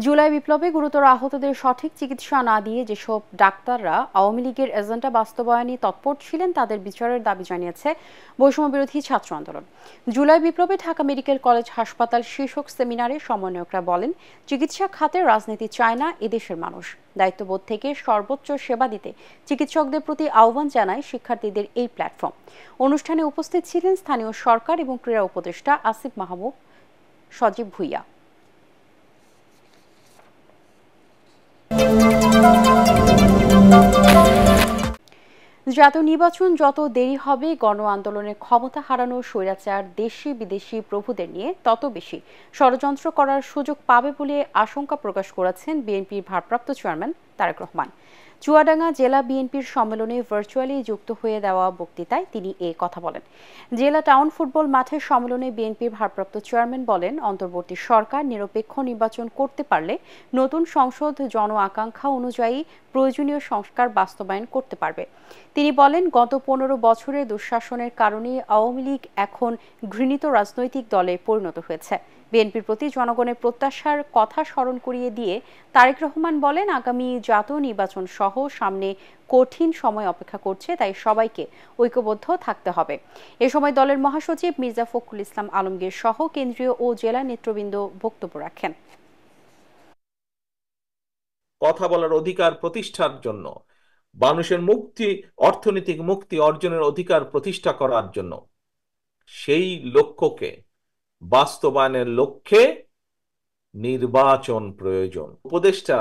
জুলাই বিপ্লবে গুরুতর আহতদের সঠিক চিকিৎসা না দিয়ে যেসব ডাক্তাররা আওয়ামী লীগের এজেন্ডা বাস্তবায়নে তৎপর ছিলেন তাদের বিচারের দাবি জানিয়েছে বৈষম্য বিরোধী ছাত্র আন্দোলন। জুলাই বিপ্লবে ঢাকা মেডিকেল কলেজ হাসপাতাল শীর্ষক সেমিনারে সমন্বয়করা বলেন, চিকিৎসা খাতে রাজনীতি চায় না এদেশের মানুষ। দায়িত্ববোধ থেকে সর্বোচ্চ সেবা দিতে চিকিৎসকদের প্রতি আহ্বান জানায় শিক্ষার্থীদের এই প্ল্যাটফর্ম। অনুষ্ঠানে উপস্থিত ছিলেন স্থানীয় সরকার এবং ক্রীড়া উপদেষ্টা আসিফ মাহমুদ, সজীব ভুইয়া। জাতীয় নির্বাচন যত দেরি হবে, গণ আন্দোলনের ক্ষমতা হারানো স্বৈরাচার দেশি বিদেশি প্রভুদের নিয়ে তত বেশি ষড়যন্ত্র করার সুযোগ পাবে বলে আশঙ্কা প্রকাশ করেছেন বিএনপির ভারপ্রাপ্ত চেয়ারম্যান তারেক রহমান। চুয়াডাঙ্গা জেলা বিএনপির সম্মেলনে ভার্চুয়ালি যুক্ত হয়ে দেওয়া বক্তৃতায় তিনি এ কথা বলেন। জেলা টাউন ফুটবল মাঠের সম্মেলনে বিএনপির ভারপ্রাপ্ত চেয়ারম্যান বলেন, অন্তর্বর্তী সরকার নিরপেক্ষ নির্বাচন করতে পারলে নতুন সংসদ জন আকাঙ্ক্ষা অনুযায়ী প্রয়োজনীয় সংস্কার বাস্তবায়ন করতে পারবে। তিনি বলেন, গত 15 বছরের দুঃশাসনের কারণে আওয়ামী লীগ এখন ঘৃণিত রাজনৈতিক দলে পরিণত হয়েছে। বিএনপির প্রতি জনগণের প্রত্যাশার কথা স্মরণ করিয়ে দিয়ে তারেক রহমান বলেন, আগামী জাতীয় নির্বাচন সহ সামনে কঠিন সময় অপেক্ষা করছে, তাই সবাইকে ঐক্যবদ্ধ থাকতে হবে। এ সময় দলের মহাসচিব মির্জা ফখরুল ইসলাম আলমগীর সহ কেন্দ্রীয় ও জেলা নেতৃবৃন্দ বক্তব্য রাখেন। কথা বলার অধিকার প্রতিষ্ঠার জন্য, মানুষের মুক্তি, অর্থনৈতিক মুক্তি অর্জনের অধিকার প্রতিষ্ঠা করার জন্য, সেই লক্ষ্যকে বাস্তবায়নের লক্ষ্যে নির্বাচন প্রয়োজন। উপদেষ্টা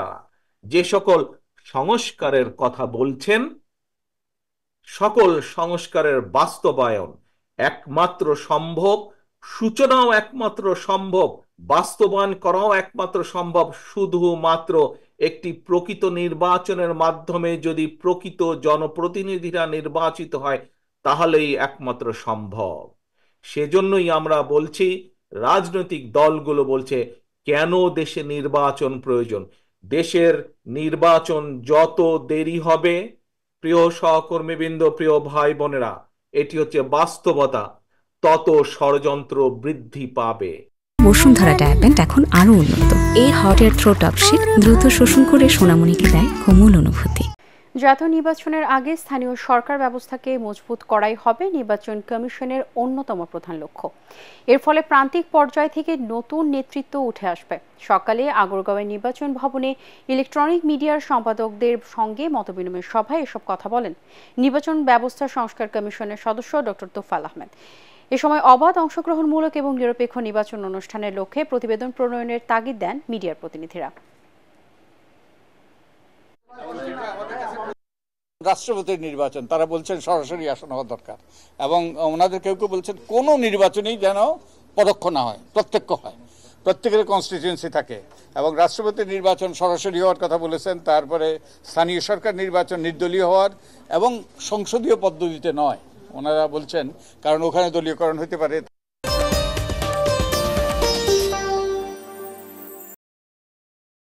যে সকল সংস্কারের কথা বলছেন, সকল সংস্কারের বাস্তবায়ন একমাত্র সম্ভব, সূচনাও একমাত্র সম্ভব, বাস্তবায়ন করাও একমাত্র সম্ভব শুধুমাত্র একটি প্রকৃত নির্বাচনের মাধ্যমে। যদি প্রকৃত জনপ্রতিনিধিরা নির্বাচিত হয় তাহলেই একমাত্র সম্ভব। সেজন্যই আমরা বলছি, রাজনৈতিক দলগুলো বলছে কেন দেশে নির্বাচন প্রয়োজন। দেশের নির্বাচন যত দেরি হবে, প্রিয় সহকর্মীবৃন্দ, প্রিয় ভাই বোনেরা, এটি হচ্ছে বাস্তবতা, তত ষড়যন্ত্র বৃদ্ধি পাবে। বসুন্ধরা ডায়াপেন্ট এখন আরো উন্নত। এই হট এয়ার থ্রো টপশিট দ্রুত শোষণ করে সোনামণিকে দেয় কোমল অনুভূতি। জাতীয় নির্বাচনের আগে স্থানীয় সরকার ব্যবস্থাকে মজবুত করাই হবে নির্বাচন কমিশনের অন্যতম প্রধান লক্ষ্য। এর ফলে প্রান্তিক পর্যায় থেকে নতুন নেতৃত্ব উঠে আসবে। সকালে আগারগাঁওয়ের নির্বাচন ভবনে ইলেকট্রনিক মিডিয়ার সম্পাদকদের সঙ্গে মতবিনিময় সভায় এসব কথা বলেন নির্বাচন ব্যবস্থা সংস্কার কমিশনের সদস্য ডক্টর তোফায়েল আহমেদ। এ সময় অবাধ, অংশগ্রহণমূলক এবং নিরপেক্ষ নির্বাচন অনুষ্ঠানের লক্ষ্যে প্রতিবেদন প্রণয়নের তাগিদ দেন মিডিয়ার প্রতিনিধিরা। রাষ্ট্রপতির নির্বাচন তারা বলছেন সরাসরি আসন হওয়া দরকার, এবং ওনাদের কেউ কেউ বলছেন কোনো নির্বাচনই যেন পরোক্ষ না হয়, প্রত্যক্ষ হয়, প্রত্যেকের কনস্টিটিউয়েন্সি থাকে। এবং রাষ্ট্রপতির নির্বাচন সরাসরি হওয়ার কথা বলেছেন, তারপরে স্থানীয় সরকার নির্বাচন নির্দলীয় হওয়ার এবং সংসদীয় পদ্ধতিতে নয় ওনারা বলছেন, কারণ ওখানে দলীয়করণ হতে পারে।